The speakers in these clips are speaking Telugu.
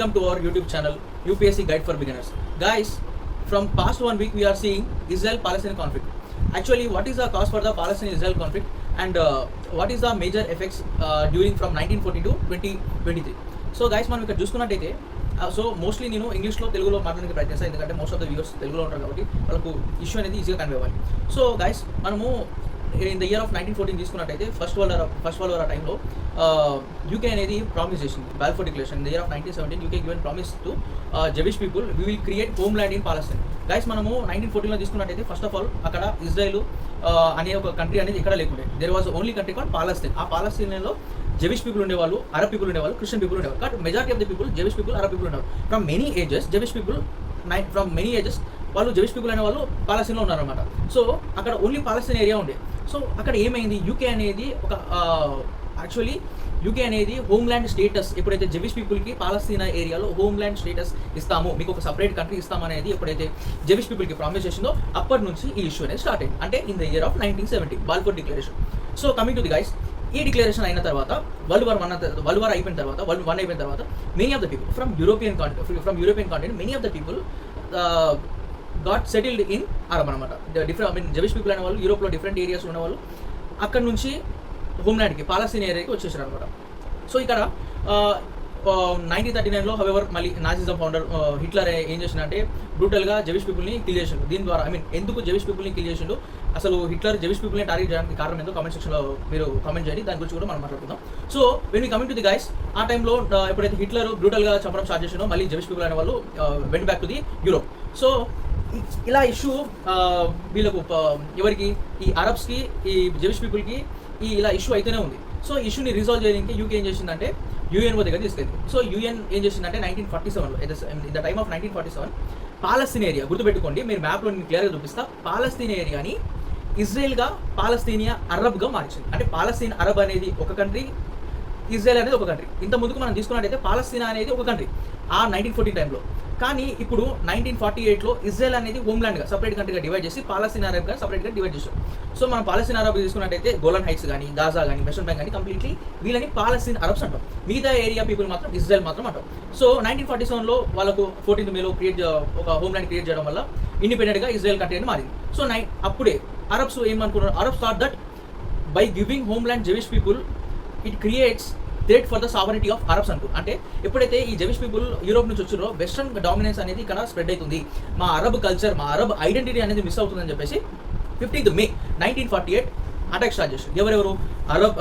Welcome to our YouTube channel, UPSC Guide for Beginners. Guys, from past 1 week we are seeing Israel-Palestine conflict. Actually, what is the cause for the Palestine-Israel conflict and what is the major effects during from 1940 to 2023? So guys, మనం ఇక్కడ చూసుకున్నట్టయితే సో మోస్ట్లీ నేను ఇంగ్లీష్లో తెలుగులో మాట్లాడడానికి ప్రయత్నిస్తాను, ఎందుకంటే మోస్ట్ ఆఫ్ ద వ్యూవర్స్ తెలుగులో ఉంటారు కాబట్టి వాళ్ళకు ఇష్యూ అనేది ఈజీగా కన్వే అవ్వాలి. సో గైస్, మనము ఇన్ ద ఇయర్ ఆఫ్ 1914 తీసుకున్నట్టయితే ఫస్ట్ వరల్డ్ వార్ టైంలో యూకే అనేది ప్రామిస్ చేసింది, Balfour declaration. In the year of 1917 UK given promise to Jewish people, we will create homeland in Palestine. Guys, మనము 1914లో తీసుకున్నట్టయితే ఫస్ట్ ఆఫ్ ఆల్ అక్కడ ఇజ్రాయెల్ అనే ఒక కంట్రీ అనేది ఇక్కడ లేకుండే. There was only country called Palestine. ఆ పాలస్తీన్లో జెవిష్ పీపుల్ ఉండేవాళ్ళు, అరబ్ పీపుల్ ఉండేవాళ్ళు, క్రిస్టియన్ పీపుల్ ఉండేవాళ్ళు. But majority of the people Jewish people, Arab people ఉండేవారు. From many ages Jewish people వాళ్ళు జెవిష్ పీపుల్ అనే వాళ్ళు పాలస్తీన్లో ఉన్నారనమాట. సో అక్కడ ఓన్లీ పాలస్తీన్ ఏరియా ఉండే. సో అక్కడ ఏమైంది, యూకే అనేది ఒక యాక్చువల్లీ యూకే అనేది హోమ్ల్యాండ్ స్టేటస్ ఎప్పుడైతే జెవిష్ పీపుల్కి పాలస్తీనా ఏరియాలో హోమ్ల్యాండ్ స్టేటస్ ఇస్తాము, మీకు ఒక సపరేట్ కంట్రీ ఇస్తామనేది ఎప్పుడైతే జెవిష్ పీపుల్కి ప్రామిస్ చేసిందో అప్పటి నుంచి ఈ ఇష్యూ అనేది స్టార్ట్ అయింది. అంటే in the year of 1970 Balfour declaration. So coming to the guys, ఈ డిక్లరేషన్ అయిన తర్వాత వరల్డ్ వార్ అయిపోయిన తర్వాత, వరల్డ్ వన్ అయిపోయిన తర్వాత many of the people from European continent many of the people got settled in Arab అనమాట. జెవిష్ పీపుల్ అనే వాళ్ళు యూరోప్లో డిఫరెంట్ ఏరియాస్ ఉన్న వాళ్ళు అక్కడ నుంచి హోమ్ల్యాండ్కి పాలస్తీన్ ఏరియాకి వచ్చేసారు అనమాట. సో ఇక్కడ 1939లో హవెవర్ మళ్ళీ నాజిజం ఫౌండర్ హిట్లర్ ఏం చేసిందంటే బ్రూటల్గా జెవిష్ పీపుల్ని కిల్ చేసిండు. దీని ద్వారా ఎందుకు జెవిష్ పీపుల్ని కిల్ చేసిండు, అసలు హిట్లర్ జెవిష్ పీపుల్ని టార్గెట్ చేయడానికి కారణం ఏందో కామెంట్ సెక్షన్లో మీరు కామెంట్ చేయండి, దాని గురించి కూడా మనం మాట్లాడుకుందాం. So when we coming to the guys, ఆ టైంలో ఎప్పుడైతే హిట్లర్ బ్రూటల్గా చంపడం స్టార్ట్ చేసిండో మళ్ళీ జెవిష్ పీపుల్ అనే వాళ్ళు went back to the Europe. So ఇలా ఇష్యూ వీళ్ళకు ఎవరికి, ఈ అరబ్స్కి, ఈ జెవిష్ పీపుల్కి ఇలా ఇష్యూ అయితేనే ఉంది. సో ఇష్యూని రిజాల్వ్ చేయడానికి యూకే ఏం చేసిందంటే యుఎన్ఓ దగ్గర తీసుకెళ్ళింది. సో యుఎన్ ఏం చేసిందంటే 1947లో in the time of 1947 Palestine area, గుర్తుపెట్టుకోండి, మీరు మ్యాప్లో నేను క్లియర్గా చూపిస్తా, పాలస్తీన్ ఏరియాని ఇజ్రాయెల్గా పాలస్తీనియా అరబ్గా మార్చింది. అంటే పాలస్తీన్ అరబ్ అనేది ఒక కంట్రీ, ఇజ్రాయెల్ అనేది ఒక కంట్రీ. ఇంత ముందుకు మనం తీసుకున్నట్టయితే పాలస్తీనా అనేది ఒక కంట్రీ ఆ 1914 టైంలో. కానీ ఇప్పుడు 1948లో ఇజ్రాయెల్ అనేది హోమ్ల్యాండ్గా సపరేట్ కంట్రీగా డివైడ్ చేసి పాలస్తీన్ అరబ్గా సపరేట్గా డివైడ్ చేశారు. సో మనం పాలస్తీన్ అరబ్ తీసుకున్నట్టయితే గోలన్ హైట్స్ కానీ, గాజా కానీ, వెస్టర్న్ బ్యాంక్ కానీ కంప్లీట్లీ వీళ్ళని పాలస్తీన్ అరబ్స్ అంటాం. మిగతా ఏరియా పీపుల్ మాత్రం ఇజ్రాయెల్ మాత్రం అంటాం. సో 1947లో వాళ్ళకు 14th మేలో ఒక హోమ్ల్యాండ్ క్రియేట్ చేయడం వల్ల ఇండిపెండెంట్గా ఇజ్రాయెల్ కంట్రీ అని మారింది. సో అప్పుడే అరబ్స్ ఏమనుకున్నారు, Arabs thought that by giving homeland జెవిష్ people it creates threat for the సావరిటీ of Arabs అంటూ. అంటే ఎప్పుడైతే ఈ జెవిష్ పీపుల్ యూరోప్ నుంచి వచ్చారో వెస్టర్న్ డామినెన్స్ అనేది ఇక్కడ స్ప్రెడ్ అవుతుంది, మా అరబ్ కల్చర్, మా అరబ్ ఐడెంటిటీ అనేది మిస్ అవుతుందని చెప్పేసి 15th May 1948 అటాక్ స్టార్ట్ చేశారు. ఎవరెవరు, Arab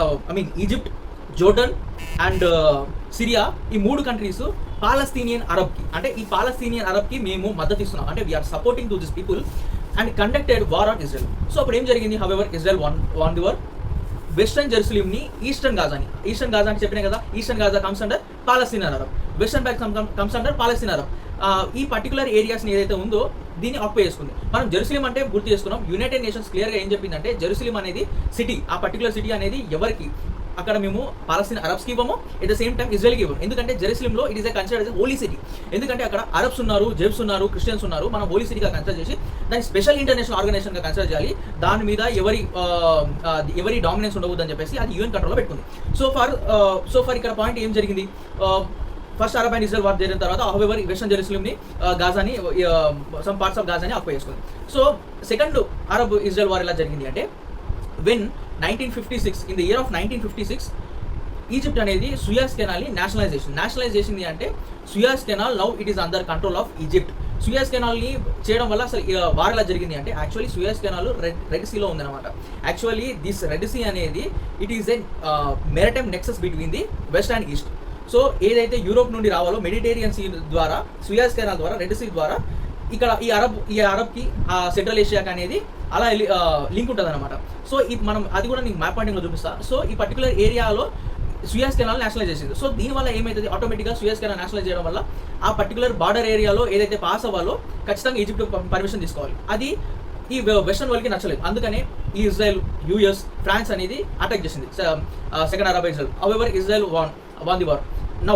Egypt, Jordan and Syria, ఈ 3 కంట్రీస్ పాలస్తీనియన్ అరబ్కి, అంటే ఈ పాలస్తీనియన్ అరబ్కి మేము మద్దతు ఇస్తున్నాం, అంటే we are supporting to this people and conducted war on Israel. So అప్పుడు ఏం జరిగింది, however Israel won the war. Western జెరూసలేంని ఈస్టర్న్ గాజా అంటే చెప్పినా కదా, eastern Gaza comes under Palestine Arab, western bank comes under Palestine Arab. ఈ పర్టికులర్ ఏరియాస్ని ఏదైతే ఉందో దీన్ని ఆక్యుపై చేసుకుంది. మనం జెరూసలేం అంటే గుర్తు చేసుకున్నాం. యునైటెడ్ నేషన్స్ క్లియర్గా ఏం చెప్పిందంటే జెరూసలేం అనేది సిటీ, ఆ పర్టికులర్ సిటీ అనేది ఎవరికి, అక్కడ మేము పాలస్తీన్ అరబ్స్కి ఇవ్వము, ఎట్ ద సేమ్ టైం ఇజ్రాయెల్కి ఇవ్వము. ఎందుకంటే జెరూసలేంలో it is considered as holy city. ఎందుకంటే అక్కడ అరబ్స్ ఉన్నారు, జెవ్స్ ఉన్నారు, క్రిస్టియన్స్ ఉన్నారు. మనం హోలీ సిటీగా కన్సిడర్ చేసి దాన్ని స్పెషల్ ఇంటర్నేషనల్ ఆర్గనైజేషన్గా కన్సిడర్ చేయాలి. దాని మీద ఎవరి డామినెన్స్ ఉండవద్దని చెప్పేసి అది యూఎన్ కంట్రోల్లో పెట్టుకుంది. సో ఫర్ ఇక్కడ పాయింట్ ఏం జరిగింది, first Arab and Israel war జరిగిన తర్వాత హవెవర్ వెస్టర్న్ జెరూసలేంని, గాజాని, సమ్ పార్ట్స్ ఆఫ్ గాజాని ఆక్యుపై చేసుకుంది. So second Arab Israel war ఎలా జరిగింది అంటే when 1956 in the year of 1956 Egypt అనేది సుయాజ్ కెనాల్ని నేషనలైజ్ చేసింది. అంటే Suez canal now it is under control of Egypt. Suez కెనాల్ని చేయడం వల్ల అసలు వార్ ఎలా జరిగింది అంటే యాక్చువల్లీ సుయాజ్ కెనాల్ రెడ్ సీలో ఉందన్నమాట. యాక్చువల్లీ దిస్ రెడ్ సీ అనేది it is a maritime Nexus between the west and east. So ఏదైతే యూరోప్ నుండి రావాలో మెడిటేరియన్ సీ ద్వారా, సుయాజ్ కెనాల్ ద్వారా, రెడ్ సీ ద్వారా ఇక్కడ ఈ అరబ్కి సెంట్రల్ ఏషియాకి అనేది అలా లింక్ ఉంటుంది అనమాట. సో మనం అది కూడా నీకు మ్యాప్ పాయింటింగ్లో చూపిస్తా. సో ఈ పర్టికులర్ ఏరియాలో సుయాజ్ కెనాల్ నేషనలైజ్ చేసింది. సో దీనివల్ల ఏమవుతుంది, ఆటోమేటిక్గా సుయాజ్ కెనాల్ నేషనలైజ్ చేయడం వల్ల ఆ పర్టికులర్ బార్డర్ ఏరియాలో ఏదైతే పాస్ అవ్వాలో ఖచ్చితంగా ఈజిప్ట్ పర్మిషన్ తీసుకోవాలి. అది ఈ వెస్టర్న్ వరల్డ్కి నచ్చలేదు. అందుకనే ఈ ఇజ్రాయెల్, యుఎస్, ఫ్రాన్స్ అనేది అటాక్ చేసింది second Arab Israel. However Israel won the war. Now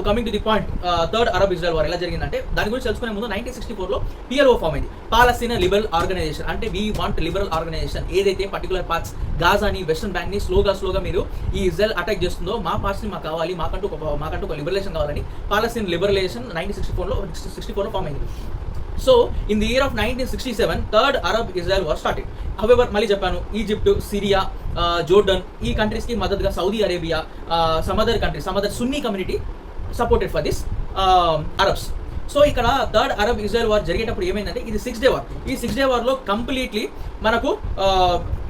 coming to the point, third Arab Israel war ఎలా జరిగిందంటే దాని గురించి తెలుసుకునే ముందు 1964లో PLO ఫామ్ అయింది, పాలస్తీనా లిబరల్ ఆర్గనైజేషన్. అంటే వీ వాంట్ లిబరల్ ఆర్గనైజేషన్. ఏదైతే పర్టికులర్ పార్ట్స్ గాజాని, వెస్టర్న్ బ్యాంక్ని స్లోగా మీరు ఈ ఇజ్రాయెల్ అటాక్ చేస్తుందో మా పార్ట్స్ని మాకు కావాలి, మాకంటూ ఒక లిబరలేషన్ కావాలని పాలస్తీన్ లిబరలైజేషన్ 1964లో ఫామ్ అయింది. So in the year of 1967 third Arab Israel war started. However మళ్ళీ చెప్పాను, ఈజిప్ట్, సిరియా, జోర్డన్ ఈ కంట్రీస్కి మద్దతుగా Saudi Arabia, some other Sunni community supported for this Arabs. So ఇక్కడ థర్డ్ అరబ్ ఇజ్రాయెల్ వార్ జరిగేటప్పుడు ఏమైందంటే ఇది 6 డే వార్. ఈ 6 డే వార్లో కంప్లీట్లీ మనకు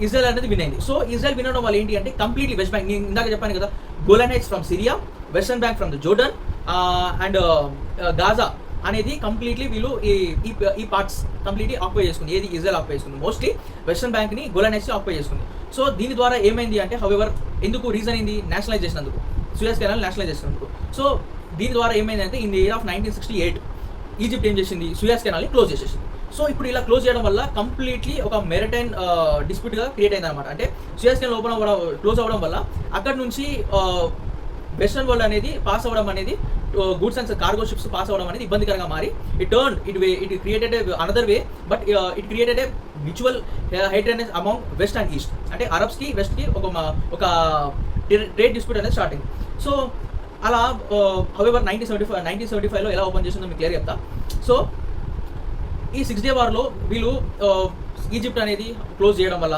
ఇజ్రాయెల్ అనేది విన్ అయింది. సో ఇజ్రాయెల్ విన్ అవడం వల్ల ఏంటి అంటే కంప్లీట్లీ వెస్ట్ బ్యాంక్, నేను ఇందాక చెప్పాను కదా, Golan heights from Syria, western bank from the Jordan and Gaza అనేది కంప్లీట్లీ వీళ్ళు ఈ పార్ట్స్ కంప్లీట్లీ ఆక్యుపై చేసుకుంది. ఏది ఇజ్రాయెల్ ఆక్యుపై చేసుకుంది, మోస్ట్లీ వెస్టర్న్ బ్యాంక్ని గోలాన్ హైట్స్ని ఆక్యుపై చేసుకుంది. సో దీని ద్వారా ఏమైంది అంటే హవెవర్ ఎందుకు రీజన్ ఏంది, నేషనలైజ్ చేసినందుకు, సూయజ్ కెనాల్ నేషనలైజ్ చేసినందుకు. సో దీని ద్వారా ఏమైందంటే in the year of 1968 Egypt ఏం చేసింది, సూయజ్ కెనాల్ని క్లోజ్ చేసేసింది. సో ఇప్పుడు ఇలా క్లోజ్ చేయడం వల్ల కంప్లీట్లీ ఒక మెరిటైన్ డిస్ప్యూట్గా క్రియేట్ అయింది అనమాట. అంటే సూయజ్ కెనాల్ క్లోజ్ అవ్వడం వల్ల అక్కడ నుంచి వెస్టర్న్ వరల్డ్ అనేది పాస్ అవ్వడం అనేది, goods and cargo ships pass అవ్వడం అనేది ఇబ్బందికరంగా మారి it created another way, but it created a mutual hatredness among west and east. అంటే అరబ్స్కి వెస్ట్కి ఒక ట్రేడ్ డిస్ప్యూట్ అనేది స్టార్ట్ అయింది. సో అలా హవెవర్ 1975లో ఎలా ఓపెన్ చేసిందో మీకు క్లియర్ చెప్తా. సో ఈ 6 డే వార్లో వీళ్ళు ఈజిప్ట్ అనేది క్లోజ్ చేయడం వల్ల,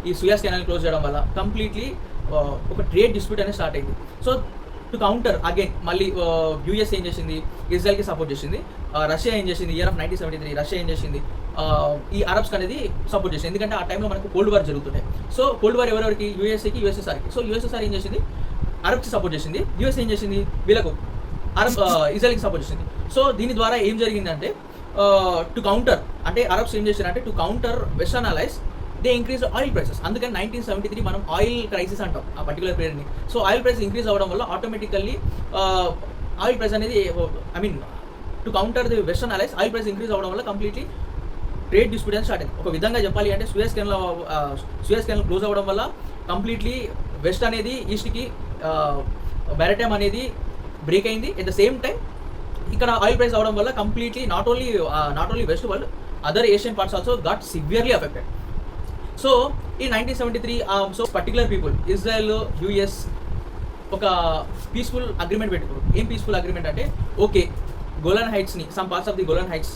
ఈ సూయజ్ కెనాల్ క్లోజ్ చేయడం వల్ల కంప్లీట్లీ ఒక ట్రేడ్ డిస్ప్యూట్ అనేది స్టార్ట్ అయింది. సో టు కౌంటర్ అగైన్ మళ్ళీ యూఎస్ ఏం చేసింది, ఇజ్రాయెల్కి సపోర్ట్ చేసింది. రష్యా ఏం చేసింది, ఇయర్ ఆఫ్ 1973 రష్యా ఏం చేసింది, ఈ అరబ్స్కి అనేది సపోర్ట్ చేసింది. ఎందుకంటే ఆ టైంలో మనకు కోల్డ్ వార్ జరుగుతుండే. సో కోల్డ్ వార్ ఎవరెవరికి, యూఎస్ఏకి, యూఎస్ఎస్ఆర్కి. సో యూఎస్ఎస్ఆర్ ఏం చేసింది, అరబ్కి సపోర్ట్ చేసింది. యూఎస్ ఏం చేసింది, వీళ్ళకు ఇజ్రాయెల్కి సపోర్ట్ చేసింది. సో దీని ద్వారా ఏం జరిగిందంటే టు కౌంటర్, అంటే అరబ్స్ ఏం చేశారంటే to counter western allies they increase oil prices. అందుకని 1973 మనం ఆయిల్ క్రైసిస్ అంటాం ఆ పర్టికులర్ పీరియడ్ని. సో ఆయిల్ ప్రైస్ ఇంక్రీజ్ అవ్వడం వల్ల ఆటోమేటికల్లీ ఆయిల్ ప్రైస్ అనేది, I mean to counter the western allies oil price increase అవ్వడం వల్ల కంప్లీట్లీ ట్రేడ్ డిస్ప్యూట్ అనేది స్టార్ట్ అయింది. ఒక విధంగా చెప్పాలి అంటే సూయజ్ కెనాల్ క్లోజ్ అవ్వడం వల్ల కంప్లీట్లీ వెస్ట్ అనేది ఈస్ట్కి మ్యారిటైమ్ అనేది బ్రేక్ అయింది. ఎట్ ద సేమ్ టైం ఇక్కడ ఆయిల్ ప్రైస్ అవ్వడం వల్ల completely not only west world, other Asian parts also got severely affected. So ఈ 1973 so particular people Israel, US ఒక పీస్ఫుల్ అగ్రిమెంట్ పెట్టుకోరు. ఏం పీస్ఫుల్ అగ్రిమెంట్ అంటే, ఓకే గోలాన్ హైట్స్ని, some parts of the Golan Heights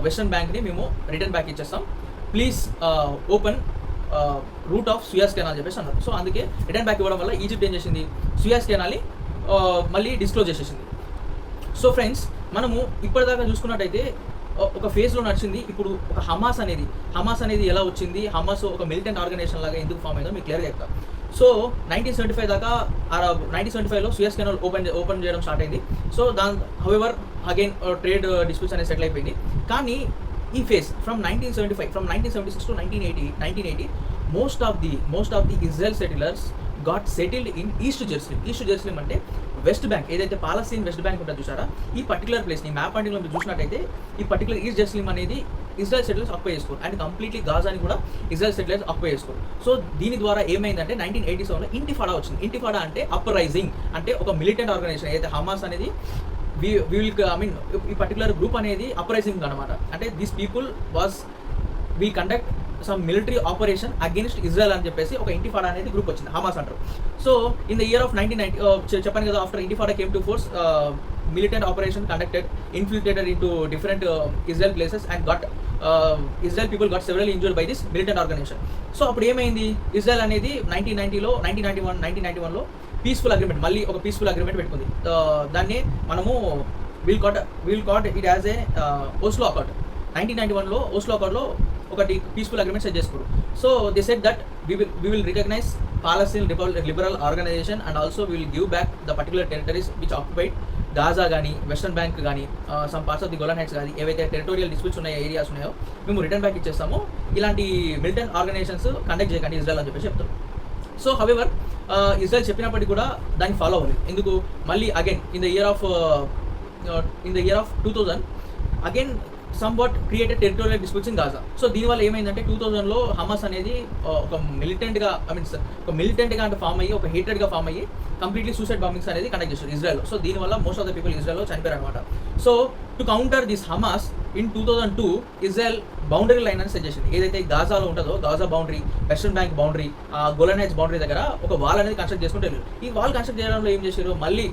western బ్యాంక్ని మేము రిటర్న్ బ్యాక్ ఇచ్చేస్తాం, please open route of Suez canal చెప్పేసి అన్నారు. సో అందుకే రిటర్న్ బ్యాక్ ఇవ్వడం వల్ల ఈజిప్ట్ ఏం చేసింది, సూయజ్ కెనాల్ని మళ్ళీ డిస్క్లోజ్ చేసేసింది. సో ఫ్రెండ్స్, మనము ఇప్పటిదాకా చూసుకున్నట్టయితే ఒక ఫేజ్లో నడిచింది. ఇప్పుడు ఒక హమాస్ అనేది ఎలా వచ్చింది, హమాస్ ఒక మిలిటెంట్ ఆర్గనైజేషన్ లాగా ఎందుకు ఫామ్ అయిందో మీకు క్లియర్గా చెప్తాను. సో 1975 దాకా 1975లో సూయజ్ కెనాల్ ఓపెన్ చేయడం స్టార్ట్ అయింది. So however again trade disputes అనేది సెటిల్ అయిపోయింది. కానీ ఈ phase from 1976 to 1980 most of the Israel settlers got settled in east Jerusalem అంటే వెస్ట్ బ్యాంక్, ఏదైతే పాలస్తీన్ వెస్ట్ బ్యాంక్ ఉంటుందో చూసారా, ఈ పర్టికులర్ ప్లేస్ని మ్యాప్ పాయింటింగ్లో మీరు చూసినట్టయితే ఈ పర్టికులర్ ఈస్ట్ జెరూసలేం అనేది ఇజ్రాయెల్ సెటిలర్స్ ఆక్యుపై చేసుకోరు, అండ్ కంప్లీట్లీ గాజాని కూడా ఇజ్రాయెల్ సెటిలర్స్ ఆక్యుపై చేసుకోరు. సో దీని ద్వారా ఏమైందంటే 1987లో ఇంటిఫాడా వచ్చింది. ఇంటిఫాడా అంటే అప్రైజింగ్, అంటే ఒక మిలిటెంట్ ఆర్గనైజేషన్ ఏదైతే హమాస్ అనేది ఈ పర్టికులర్ గ్రూప్ అనేది అప్రైజింగ్ అనమాట. అంటే these people will conduct some military operation against Israel అని చెప్పేసి ఒక ఇంటిఫాడా అనేది గ్రూప్ వచ్చింది, హమాస్ అంటారు. So in the year of 1990 చెప్పాను కదా, after intifada came to force, militant operation conducted, infiltrated into different Israel places and Israel people got severely injured by this militant organization. So అప్పుడు ఏమైంది, ఇజ్రాయెల్ అనేది 1991లో పీస్ఫుల్ అగ్రిమెంట్, మళ్ళీ ఒక పీస్ఫుల్ అగ్రిమెంట్ పెట్టుకుంది. దాన్ని మనము will caught it as a Oslo accord. 1991లో ఓస్లో అకార్డ్లో ఒకటి పీస్ఫుల్ అగ్రిమెంట్ సెట్ చేసుకోరు. So they said that we will recognize Palestine liberal organization and also we will give back the particular territories which occupied Gaza కానీ వెస్టర్న్ బ్యాంక్ కానీ some parts of the Golan heights కానీ ఏవైతే టెరిటోరియల్ డిస్ప్యూట్స్ ఉన్నాయో, ఏరియాస్ ఉన్నాయో మేము రిటర్న్ బ్యాక్ ఇచ్చేస్తాము, ఇలాంటి మిలిటెంట్ ఆర్గనైజేషన్స్ కండక్ట్ చేయకండి ఇజ్రాయెల్ అని చెప్పేసి చెప్తారు. సో హవెవర్ ఇజ్రాయెల్ చెప్పినప్పటికీ కూడా దాన్ని ఫాలో అవ్వలేదు. ఎందుకు, మళ్ళీ again in the year of 2000 again somewhat created territorial disputes in Gaza. So దీనివల్ల ఏమైందంటే 2000లో హమాస్ అనేది ఒక మిలిటెంట్గా ఒక మిలిటెంట్గా అంటే ఫామ్ అయ్యి, ఒక హేటెడ్గా ఫామ్ అయ్యి కంప్లీట్లీ సూసైడ్ బాంబింగ్స్ అనేది కండక్ట్ చేస్తారు ఇజ్రాయెల్లో. సో దీనివల్ల మోస్ట్ ఆఫ్ ద పీపుల్ ఇజ్రాయెల్లో చనిపోయారు అనమాట. So to counter this Hamas in 2002 Israel boundary line అని సెట్ చేసింది. ఏదైతే గాజాలో ఉంటుందో Gaza boundary, western bank boundary, Golan heights boundary దగ్గర ఒక వాల్ అనేది కన్స్ట్రక్ట్ చేసుకుంటే వెళ్ళారు. ఈ వాల్ కన్స్ట్రక్ట్ చేయడంలో ఏం చేశారు, మళ్ళీ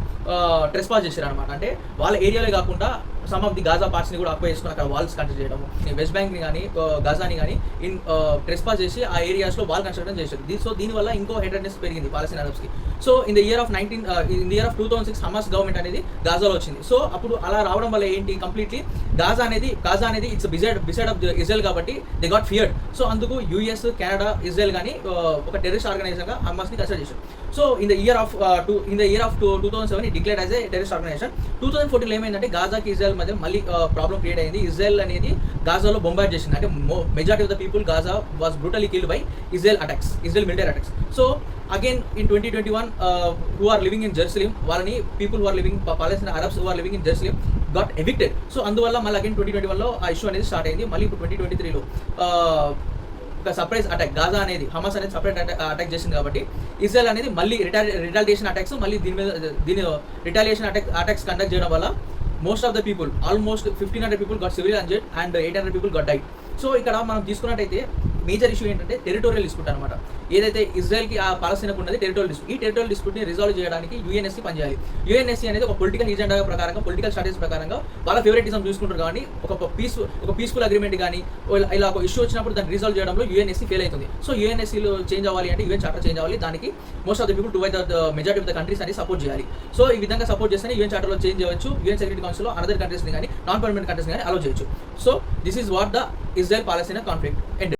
ట్రెస్పాస్ చేశారు అనమాట. అంటే వాళ్ళ ఏరియాలో కాకుండా సమ్ ఆఫ్ ది గాజా పార్ట్స్ని కూడా అక్వైర్ చేసుకుని అక్కడ వాల్స్ కన్స్ట్రక్ట్ చేయడము, వెస్ట్ బ్యాంక్ని కానీ గాజాని కానీ ట్రెస్పాస్ చేసి ఆ ఏరియాస్లో వాల్ కన్స్ట్రక్షన్ చేశారు. సో దీనివల్ల ఇంకో హెటర్నెస్ పెరిగింది పాలస్తీన్ అరబ్స్కి. So in the year of 2006 Hamas government అనేది గాజాలో వచ్చింది. సో అప్పుడు అలా రావడం వల్ల ఏంటి, కంప్లీట్లీ గాజా అనేది ఇట్స్ బిసైడ్ ఆఫ్ ఇజ్రాయెల్ కాబట్టి దే గాట్ ఫియర్డ్. సో అందుకు యూఎస్, కెనడా, ఇజ్రాయెల్ కానీ ఒక టెర్రరిస్ట్ ఆర్గనైజేషన్గా హమాస్ని కన్సిడర్ చేశారు. So in the year of 2007 declared as a terrorist organisation. 2014 ఏమైందంటే గాజాకి ఇజ్రాయెల్ మధ్య మళ్ళీ ప్రాబ్లం క్రియేట్ అయింది. ఇజ్రాయెల్ అనేది గాజాలో బొంబార్డ్ చేసింది. అంటే majority of the people Gaza was brutally killed by Israel military attacks. So again in 2021 who are living in Jerusalem, వాళ్ళని people who are living, Palestine Arabs who are living in Jerusalem got evicted. So అందువల్ల మళ్ళీ అగైన్ 2021లో ఆ ఇష్యూ అనేది స్టార్ట్ అయింది. మళ్ళీ ఇప్పుడు 2023లో ఒక సర్ప్రైజ్ అటాక్, గాజా అనేది హమాస్ అనేది సపరేట్ అటాక్ చేసింది కాబట్టి ఇజ్రాయెల్ అనేది మళ్ళీ రిటాలియేషన్ అటాక్స్, మళ్ళీ దీని రిటాలియేషన్ అటాక్స్ కండక్ట్ చేయడం వల్ల most of the people, almost 1500 people got severely injured and 800 people got died. So ఇక్కడ మనం తీసుకున్నట్టయితే మేజర్ ఇష్యూ ఏంటంటే టెరిటోరియల్ డిస్ప్యూట్ అనమాట. ఏదైతే ఇజ్రాయెల్కి ఆ పాలస్తీనాకు ఉన్నది టెరిటోరియల్ డిస్ప్యూట్. ఈ టెరిటోరియల్ డిస్ప్యూట్ని రిజాల్వ్ చేయడానికి యుఎన్ఎస్సీ పనిచేయాలి. యుఎన్ఎస్సీ అనేది ఒక పొలిటికల్ ఎజెండా ప్రకారంగా, పొలిటికల్ స్ట్రాటజీ ప్రకారంగా వాళ్ళ ఫేవరెటిజం చూసుకుంటారు. కానీ ఒక పీస్ఫుల్ అగ్రిమెంట్ కానీ ఇలా ఒక ఇష్యూ వచ్చినప్పుడు దాన్ని రిజాల్వ్ చేయడంలో యుఎన్ఎస్సీ ఫెయిల్ అవుతుంది. సో యుఎన్ఎస్సీలో చేంజ్ అవ్వాలి అంటే యుఎన్ చార్టర్ చేంజ్ అవ్వాలి. దానికి most of the people majority of the countries అని సపోర్ట్ చేయాలి. సో ఈ విధంగా సపోర్ట్ చేస్తేనే యుఎన్ చార్టర్లో చేంజ్ చేయవచ్చు. యుఎన్ సెక్యూరిటీ కౌన్సిల్లో అనదర్ కంట్రీస్ని కానీ, నాన్ పర్మనెంట్ కంట్రీస్ని కానీ అలో చేయొచ్చు. So this is what the Israel Palestine conflict end.